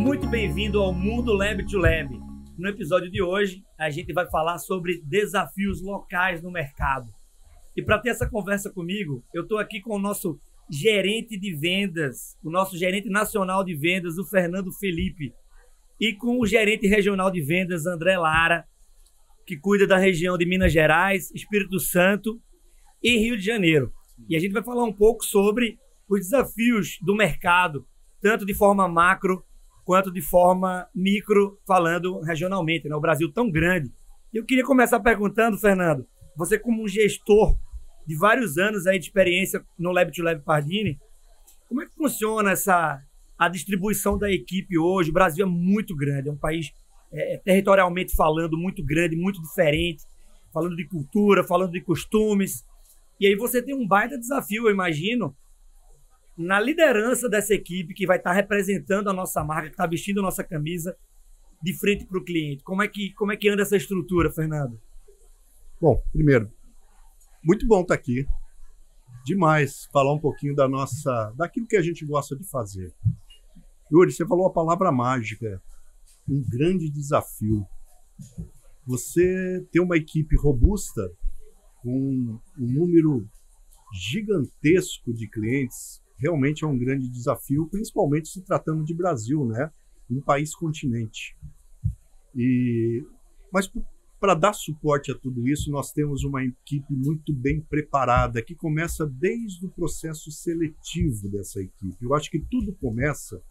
Muito bem-vindo ao Mundo Lab to Lab. No episódio de hoje, a gente vai falar sobre desafios locais no mercado. E para ter essa conversa comigo, eu estou aqui com o nosso gerente de vendas, o nosso gerente nacional de vendas, o Fernando Felipe, e com o gerente regional de vendas, André Lara, que cuida da região de Minas Gerais, Espírito Santo e Rio de Janeiro. E a gente vai falar um pouco sobre os desafios do mercado, tanto de forma macro quanto de forma micro, falando regionalmente, né? O Brasil tão grande. E eu queria começar perguntando, Fernando, você como um gestor de vários anos aí de experiência no Lab to Lab Pardini, como é que funciona a distribuição da equipe hoje? O Brasil é muito grande, é um país territorialmente falando muito grande, muito diferente, falando de cultura, falando de costumes. E aí você tem um baita desafio, eu imagino, na liderança dessa equipe que vai estar representando a nossa marca, que está vestindo a nossa camisa de frente para o cliente. Como é que anda essa estrutura, Fernando? Bom, primeiro, muito bom estar aqui. Demais falar um pouquinho daquilo que a gente gosta de fazer. Yuri, você falou a palavra mágica, um grande desafio. Você ter uma equipe robusta com um número gigantesco de clientes realmente é um grande desafio, principalmente se tratando de Brasil, né? Um país continente. Mas para dar suporte a tudo isso, nós temos uma equipe muito bem preparada, que começa desde o processo seletivo dessa equipe. Eu acho que tudo começa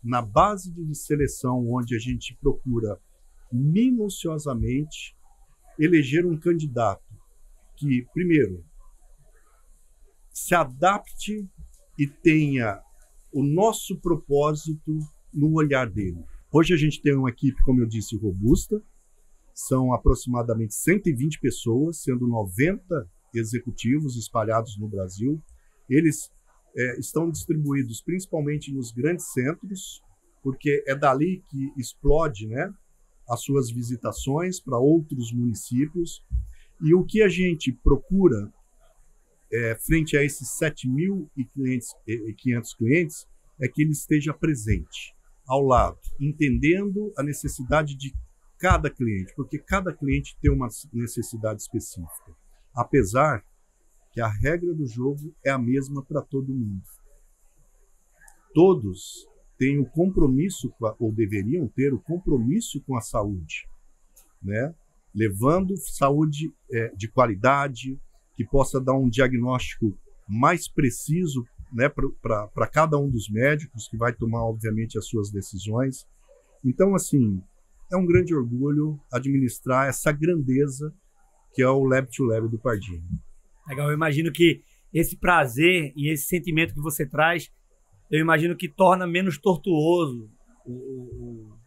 na base de seleção, onde a gente procura minuciosamente eleger um candidato que, primeiro, se adapte e tenha o nosso propósito no olhar dele. Hoje a gente tem uma equipe, como eu disse, robusta. São aproximadamente 120 pessoas, sendo 90 executivos espalhados no Brasil. Eles estão distribuídos principalmente nos grandes centros, porque é dali que explode, né, as suas visitações para outros municípios. E o que a gente procura frente a esses 7.500 clientes é que ele esteja presente, ao lado, entendendo a necessidade de cada cliente, porque cada cliente tem uma necessidade específica, apesar que a regra do jogo é a mesma para todo mundo. Todos têm o compromisso, ou deveriam ter o compromisso com a saúde, né? Levando saúde de qualidade, que possa dar um diagnóstico mais preciso, né, para cada um dos médicos, que vai tomar, obviamente, as suas decisões. Então, assim, é um grande orgulho administrar essa grandeza que é o Lab to Lab do Pardini. Legal, eu imagino que esse prazer e esse sentimento que você traz, eu imagino que torna menos tortuoso o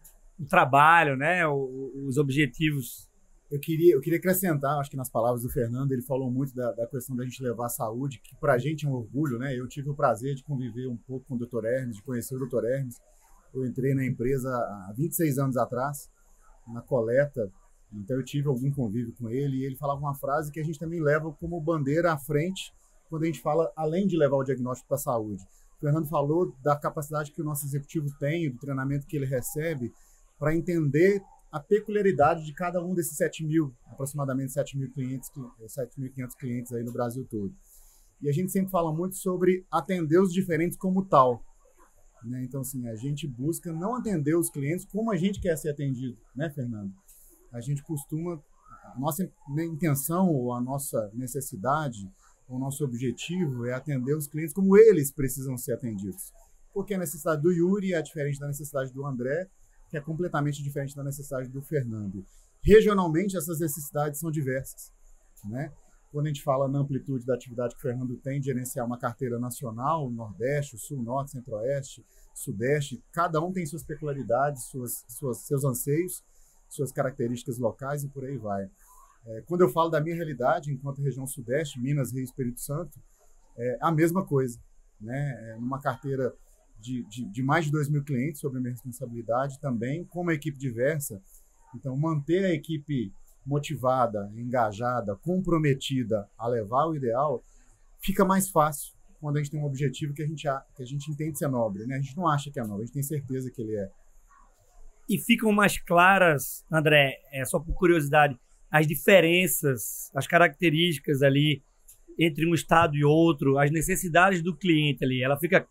trabalho, né, os objetivos. Eu queria acrescentar, acho que nas palavras do Fernando, ele falou muito da questão da gente levar a saúde, que para a gente é um orgulho, né? Eu tive o prazer de conviver um pouco com o Dr. Hermes, de conhecer o Dr. Hermes. Eu entrei na empresa há 26 anos atrás, na coleta, então eu tive algum convívio com ele, e ele falava uma frase que a gente também leva como bandeira à frente quando a gente fala, além de levar o diagnóstico para a saúde. O Fernando falou da capacidade que o nosso executivo tem, do treinamento que ele recebe, para entender a peculiaridade de cada um desses aproximadamente 7.500 clientes aí no Brasil todo. E a gente sempre fala muito sobre atender os diferentes como tal, né? Então, assim, a gente busca não atender os clientes como a gente quer ser atendido, né, Fernando? A gente costuma, a nossa intenção ou a nossa necessidade, o nosso objetivo é atender os clientes como eles precisam ser atendidos. Porque a necessidade do Yuri é diferente da necessidade do André, que é completamente diferente da necessidade do Fernando. Regionalmente, essas necessidades são diversas, né? Quando a gente fala na amplitude da atividade que o Fernando tem de gerenciar uma carteira nacional, Nordeste, Sul, Norte, Centro-Oeste, Sudeste, cada um tem suas peculiaridades, seus anseios, suas características locais e por aí vai. Quando eu falo da minha realidade, enquanto região Sudeste, Minas, Rio e Espírito Santo, é a mesma coisa, né? Numa carteira de mais de 2.000 clientes sobre a minha responsabilidade também, com uma equipe diversa. Então, manter a equipe motivada, engajada, comprometida a levar o ideal, fica mais fácil quando a gente tem um objetivo que a gente entende ser nobre, né? A gente não acha que é nobre, a gente tem certeza que ele é. E ficam mais claras, André, só por curiosidade, as diferenças, as características ali entre um estado e outro, as necessidades do cliente ali,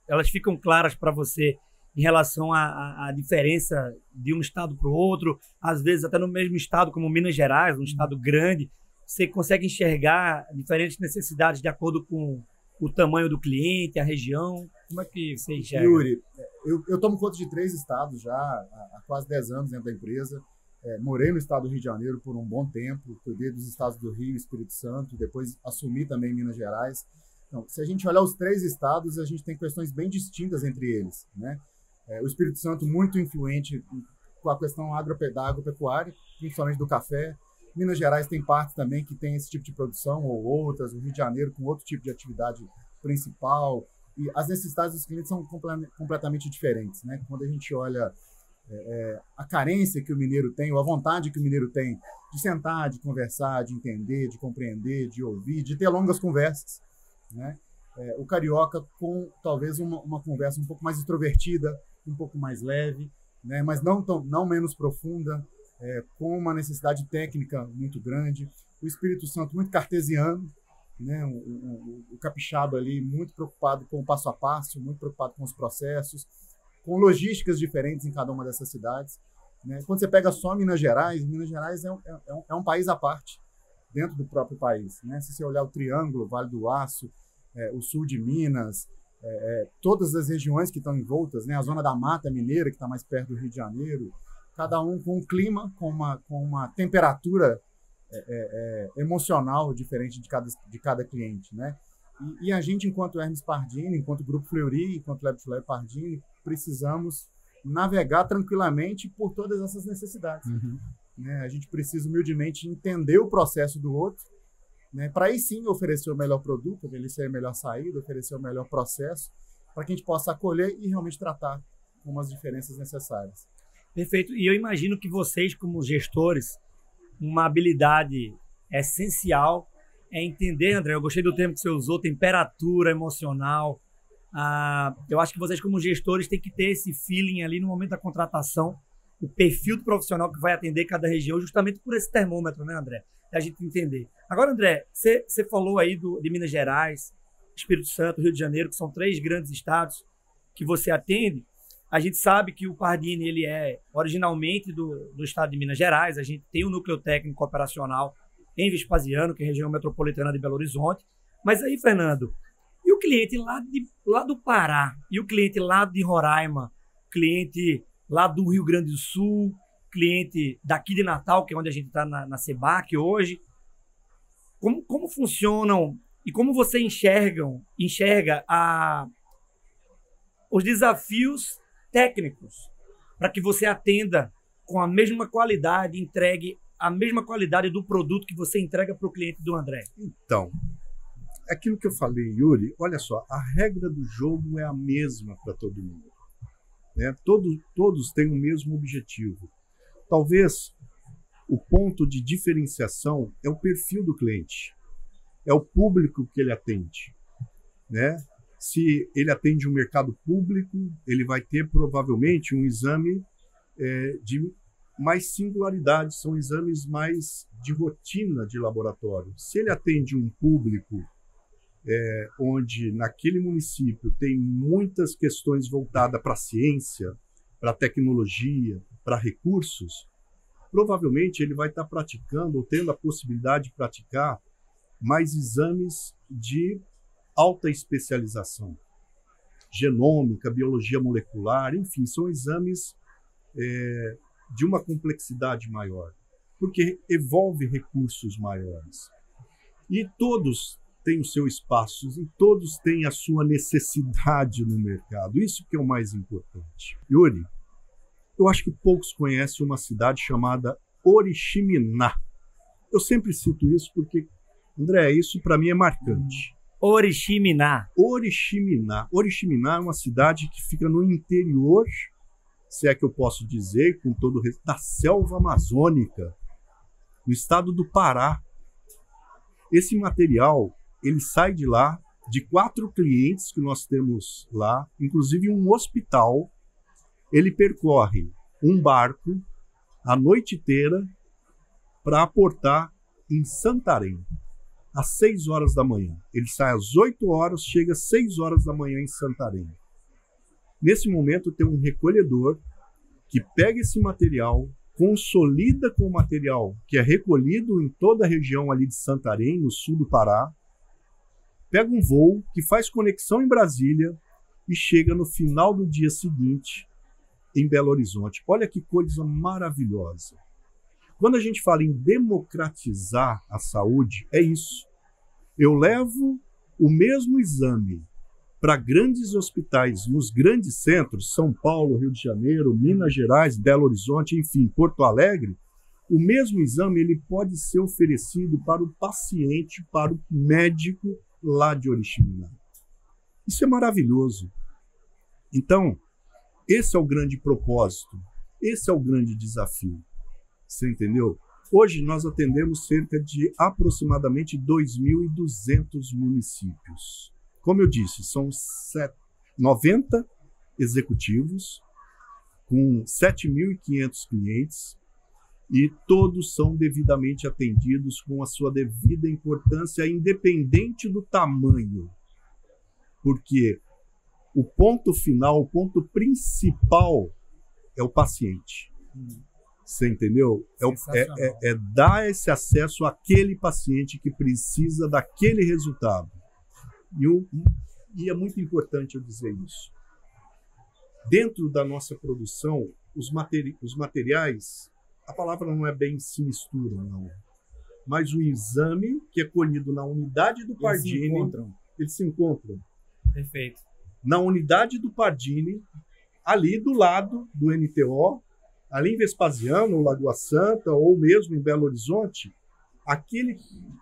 elas ficam claras para você em relação à diferença de um estado para o outro, às vezes até no mesmo estado, como Minas Gerais, um estado grande, você consegue enxergar diferentes necessidades de acordo com o tamanho do cliente, a região. Como é que você enxerga? Yuri, eu tomo conta de 3 estados já há quase 10 anos dentro da empresa. Morei no estado do Rio de Janeiro por um bom tempo, cuidei dos estados do Rio e Espírito Santo, depois assumi também Minas Gerais. Então, se a gente olhar os 3 estados, a gente tem questões bem distintas entre eles, né? O Espírito Santo muito influente com a questão da agropecuária, principalmente do café. Minas Gerais tem partes também que tem esse tipo de produção ou outras, o Rio de Janeiro com outro tipo de atividade principal, e as necessidades dos clientes são completamente diferentes, né? Quando a gente olha a carência que o mineiro tem, ou a vontade que o mineiro tem de sentar, de conversar, de entender, de compreender, de ouvir, de ter longas conversas, né? O carioca com talvez uma conversa um pouco mais extrovertida, um pouco mais leve, né? Mas não menos profunda, com uma necessidade técnica muito grande. O Espírito Santo muito cartesiano, né? O capixaba ali muito preocupado com o passo a passo, muito preocupado com os processos, com logísticas diferentes em cada uma dessas cidades, né? Quando você pega só Minas Gerais é um país à parte dentro do próprio país, né? Se você olhar o Triângulo, o Vale do Aço, o sul de Minas, todas as regiões que estão envoltas, né? A zona da Mata Mineira, que está mais perto do Rio de Janeiro, cada um com um clima, com uma temperatura emocional diferente de cada cliente, né? E a gente, enquanto Hermes Pardini, enquanto Grupo Fleury, enquanto Lab to Lab Pardini, precisamos navegar tranquilamente por todas essas necessidades. Né? A gente precisa humildemente entender o processo do outro, né? Para aí sim oferecer o melhor produto, oferecer a melhor saída, oferecer o melhor processo, para que a gente possa acolher e realmente tratar com as diferenças necessárias. Perfeito. E eu imagino que vocês, como gestores, uma habilidade essencial é entender, André, eu gostei do termo que você usou, temperatura emocional. Eu acho que vocês, como gestores, têm que ter esse feeling ali no momento da contratação, o perfil do profissional que vai atender cada região, justamente por esse termômetro, né, André? Da gente entender. Agora, André, você falou aí de Minas Gerais, Espírito Santo, Rio de Janeiro, que são 3 grandes estados que você atende. A gente sabe que o Pardini ele é originalmente do estado de Minas Gerais. A gente tem um núcleo técnico operacional em Vespasiano, que é a região metropolitana de Belo Horizonte. Mas aí, Fernando, e o cliente lá do Pará, e o cliente lá de Roraima, cliente lá do Rio Grande do Sul, cliente daqui de Natal, que é onde a gente está na CEBAC hoje. Como funcionam e como você enxerga os desafios técnicos para que você atenda com a mesma qualidade, entregue a mesma qualidade do produto que você entrega para o cliente do André? Então, aquilo que eu falei, Yuri, olha só, a regra do jogo é a mesma para todo mundo, né? Todos têm o mesmo objetivo. Talvez o ponto de diferenciação é o perfil do cliente, é o público que ele atende, né? Se ele atende um mercado público, ele vai ter provavelmente um exame de mais singularidade, são exames mais de rotina de laboratório. Se ele atende um público onde naquele município tem muitas questões voltadas para a ciência, para a tecnologia, para recursos, provavelmente ele vai estar praticando ou tendo a possibilidade de praticar mais exames de alta especialização, genômica, biologia molecular, enfim, são exames de uma complexidade maior, porque envolve recursos maiores. E todos têm o seu espaço, e todos têm a sua necessidade no mercado. Isso que é o mais importante. Yuri, eu acho que poucos conhecem uma cidade chamada Oriximiná. Eu sempre cito isso porque, André, isso para mim é marcante. Oriximiná. Oriximiná. Oriximiná é uma cidade que fica no interior, se é que eu posso dizer, com todo o respeito, da selva amazônica, no estado do Pará. Esse material, ele sai de lá, de 4 clientes que nós temos lá, inclusive um hospital. Ele percorre um barco a noite inteira para aportar em Santarém, às 6 horas da manhã. Ele sai às 8 horas, chega às 6 horas da manhã em Santarém. Nesse momento tem um recolhedor que pega esse material, consolida com o material que é recolhido em toda a região ali de Santarém, no sul do Pará, pega um voo que faz conexão em Brasília e chega no final do dia seguinte em Belo Horizonte. Olha que coisa maravilhosa. Quando a gente fala em democratizar a saúde, é isso. Eu levo o mesmo exame para grandes hospitais nos grandes centros, São Paulo, Rio de Janeiro, Minas Gerais, Belo Horizonte, enfim, Porto Alegre. O mesmo exame ele pode ser oferecido para o paciente, para o médico lá de Oriximiná. Isso é maravilhoso. Então, esse é o grande propósito, esse é o grande desafio. Você entendeu? Hoje nós atendemos cerca de aproximadamente 2.200 municípios. Como eu disse, são 90 executivos com 7.500 clientes e todos são devidamente atendidos com a sua devida importância, independente do tamanho. Porque o ponto final, o ponto principal é o paciente. Você entendeu? É dar esse acesso àquele paciente que precisa daquele resultado. E é muito importante eu dizer isso. Dentro da nossa produção, os materiais, a palavra não é bem se mistura, não. Mas o exame que é colhido na unidade do Pardini, eles se encontram. Perfeito. Na unidade do Pardini, ali do lado do NTO, ali em Vespasiano, Lagoa Santa, ou mesmo em Belo Horizonte, aquele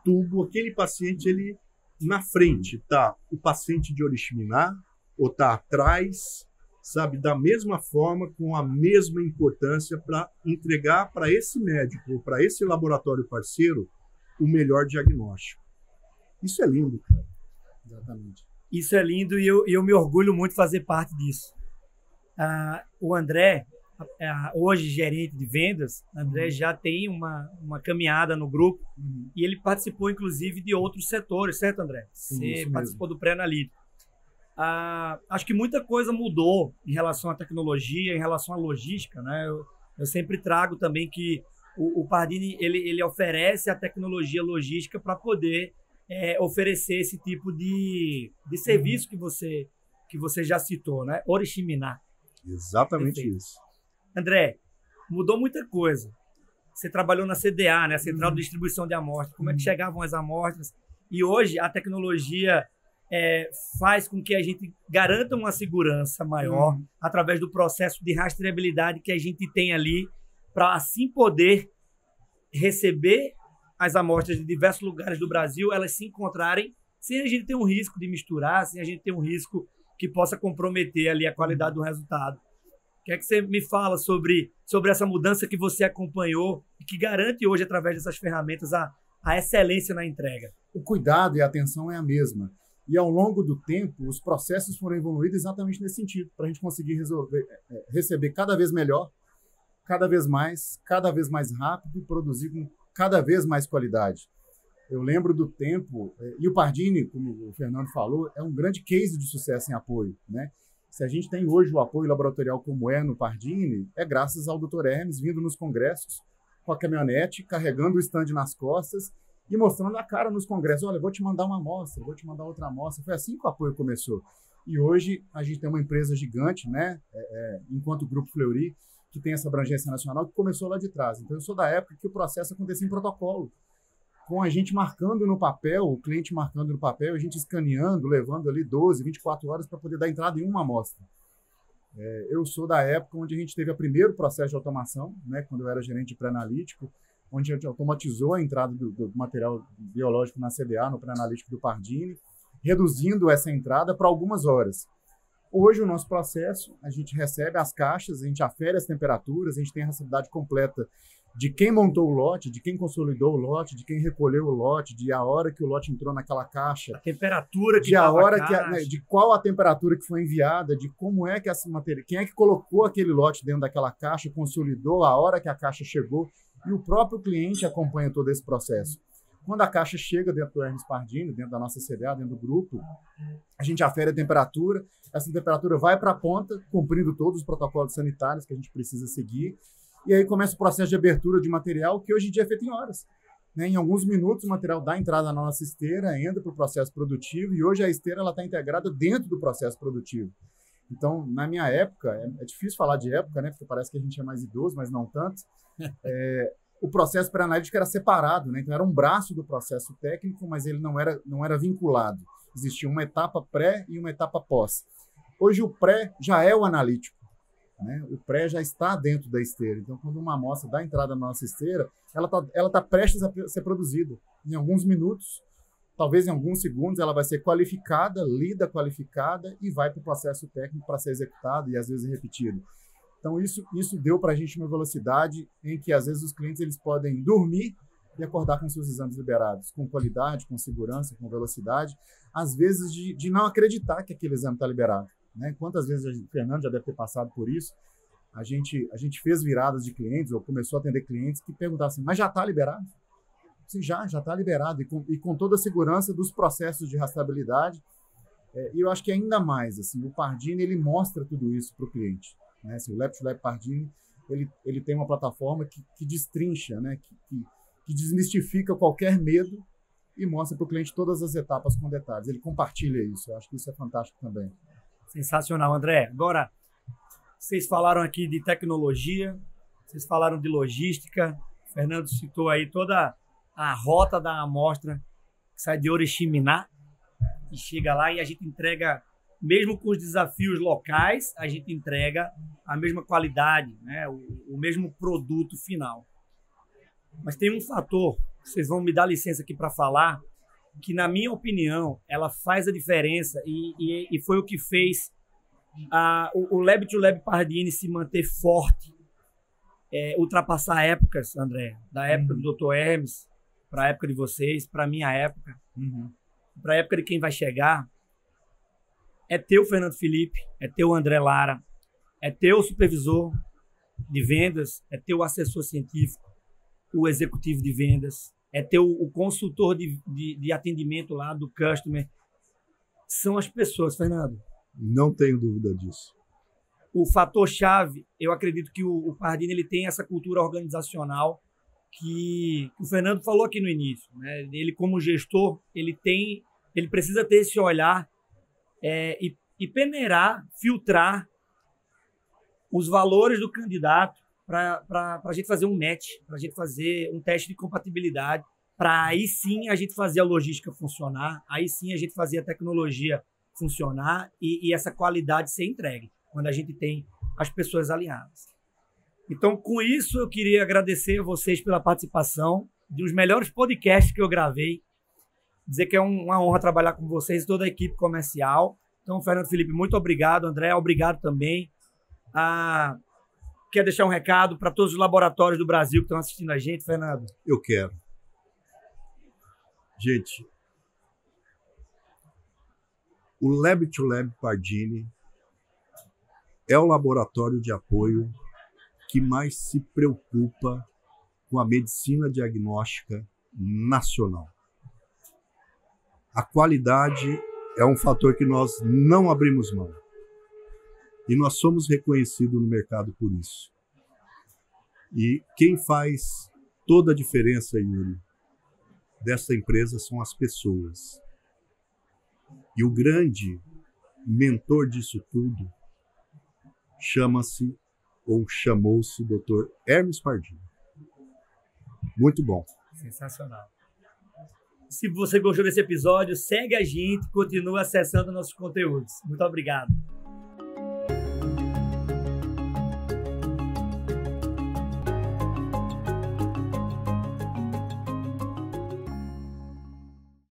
tubo, aquele paciente, ele na frente está o paciente de Oriximiná, ou está atrás, sabe, da mesma forma, com a mesma importância para entregar para esse médico, ou para esse laboratório parceiro, o melhor diagnóstico. Isso é lindo, cara. Exatamente. Isso é lindo e eu me orgulho muito de fazer parte disso. O André, hoje gerente de vendas, André já tem uma caminhada no grupo e ele participou, inclusive, de outros setores, certo, André? Você participou do pré-analítico. Acho que muita coisa mudou em relação à tecnologia, em relação à logística, né? Eu sempre trago também que o Pardini ele oferece a tecnologia logística para poder oferecer esse tipo de serviço que você já citou, né? Oriximiná. Exatamente. Perfeito. Isso. André, mudou muita coisa. Você trabalhou na CDA, né? Central de Distribuição de Amostras. Como é que chegavam as amostras? E hoje a tecnologia faz com que a gente garanta uma segurança maior através do processo de rastreabilidade que a gente tem ali para assim poder receber as amostras de diversos lugares do Brasil, elas se encontrarem sem a gente ter um risco de misturar, sem a gente ter um risco que possa comprometer ali a qualidade do resultado. O que é que você me fala sobre essa mudança que você acompanhou e que garante hoje, através dessas ferramentas, a excelência na entrega? O cuidado e a atenção é a mesma. E ao longo do tempo, os processos foram evoluindo exatamente nesse sentido, para a gente conseguir receber cada vez melhor, cada vez mais rápido e produzir com cada vez mais qualidade. Eu lembro do tempo, e o Pardini, como o Fernando falou, é um grande case de sucesso em apoio, né? Se a gente tem hoje o apoio laboratorial como é no Pardini, é graças ao Dr. Hermes vindo nos congressos com a caminhonete, carregando o stand nas costas e mostrando a cara nos congressos. Olha, eu vou te mandar uma amostra, vou te mandar outra amostra. Foi assim que o apoio começou. E hoje a gente tem uma empresa gigante, né? Enquanto o Grupo Fleury, que tem essa abrangência nacional, que começou lá de trás. Então, eu sou da época que o processo acontecia em protocolo, com a gente marcando no papel, o cliente marcando no papel, a gente escaneando, levando ali 12, 24 horas para poder dar entrada em uma amostra. Eu sou da época onde a gente teve o primeiro processo de automação, né, quando eu era gerente de pré-analítico, onde a gente automatizou a entrada do material biológico na CDA, no pré-analítico do Pardini, reduzindo essa entrada para algumas horas. Hoje, o nosso processo, a gente recebe as caixas, a gente afere as temperaturas, a gente tem a rastreabilidade completa de quem montou o lote, de quem consolidou o lote, de quem recolheu o lote, de a hora que o lote entrou naquela caixa, a temperatura que de a hora de qual a temperatura que foi enviada, de como é que essa matéria, quem é que colocou aquele lote dentro daquela caixa, consolidou, a hora que a caixa chegou, e o próprio cliente acompanha todo esse processo. Quando a caixa chega dentro do Hermes Pardini, dentro da nossa CDA, dentro do grupo, a gente afere a temperatura, essa temperatura vai para a ponta, cumprindo todos os protocolos sanitários que a gente precisa seguir, e aí começa o processo de abertura de material, que hoje em dia é feito em horas. Em alguns minutos, o material dá entrada na nossa esteira, entra para o processo produtivo, e hoje a esteira está integrada dentro do processo produtivo. Então, na minha época, é difícil falar de época, né, porque parece que a gente é mais idoso, mas não tanto, o processo pré-analítico era separado, né? Então era um braço do processo técnico, mas ele não era vinculado. Existia uma etapa pré e uma etapa pós. Hoje o pré já é o analítico, né? O pré já está dentro da esteira. Então, quando uma amostra dá entrada na nossa esteira, ela tá prestes a ser produzida. Em alguns minutos, talvez em alguns segundos, ela vai ser qualificada, lida qualificada e vai para o processo técnico para ser executado e às vezes repetido. Então, isso deu para a gente uma velocidade em que, às vezes, os clientes eles podem dormir e acordar com seus exames liberados, com qualidade, com segurança, com velocidade, às vezes de não acreditar que aquele exame está liberado. Né? Quantas vezes o Fernando já deve ter passado por isso, a gente fez viradas de clientes, ou começou a atender clientes que perguntavam assim, mas já está liberado? Sim, já está liberado, e com toda a segurança dos processos de rastreabilidade. E eu acho que ainda mais, assim, o Pardini ele mostra tudo isso para o cliente. Né? Assim, o Lab2Lab Pardini ele tem uma plataforma que destrincha, né? que desmistifica qualquer medo e mostra para o cliente todas as etapas com detalhes. Ele compartilha isso, eu acho que isso é fantástico também. Sensacional, André. Agora, vocês falaram aqui de tecnologia, vocês falaram de logística, o Fernando citou aí toda a rota da amostra que sai de Oriximiná e chega lá e a gente entrega, mesmo com os desafios locais, a gente entrega a mesma qualidade, né? o mesmo produto final. Mas tem um fator, vocês vão me dar licença aqui para falar, que na minha opinião, ela faz a diferença e foi o que fez o Lab2Lab Pardini se manter forte, ultrapassar épocas, André, da época do Dr. Hermes, para a época de vocês, para a minha época, para a época de quem vai chegar. É ter o Fernando Felipe, é ter o André Lara, é ter o supervisor de vendas, é ter o assessor científico, o executivo de vendas, é ter o consultor de atendimento lá do customer. São as pessoas, Fernando. Não tenho dúvida disso. O fator-chave, eu acredito que o Pardini ele tem essa cultura organizacional que o Fernando falou aqui no início. Né? Ele, como gestor, ele precisa ter esse olhar e peneirar, filtrar os valores do candidato para a gente fazer um match, para a gente fazer um teste de compatibilidade, para aí sim a gente fazer a logística funcionar, aí sim a gente fazer a tecnologia funcionar e essa qualidade ser entregue, quando a gente tem as pessoas alinhadas. Então, com isso, eu queria agradecer a vocês pela participação de uns melhores podcasts que eu gravei, dizer que é uma honra trabalhar com vocês e toda a equipe comercial. Então, Fernando Felipe, muito obrigado. André, obrigado também. Quer deixar um recado para todos os laboratórios do Brasil que estão assistindo a gente, Fernando? Eu quero. Gente, o Lab2Lab Pardini é o laboratório de apoio que mais se preocupa com a medicina diagnóstica nacional. A qualidade é um fator que nós não abrimos mão. E nós somos reconhecidos no mercado por isso. E quem faz toda a diferença, Yuri, dessa empresa são as pessoas. E o grande mentor disso tudo chama-se ou chamou-se Dr. Hermes Pardini. Muito bom. Sensacional. Se você gostou desse episódio, segue a gente, continua acessando nossos conteúdos. Muito obrigado.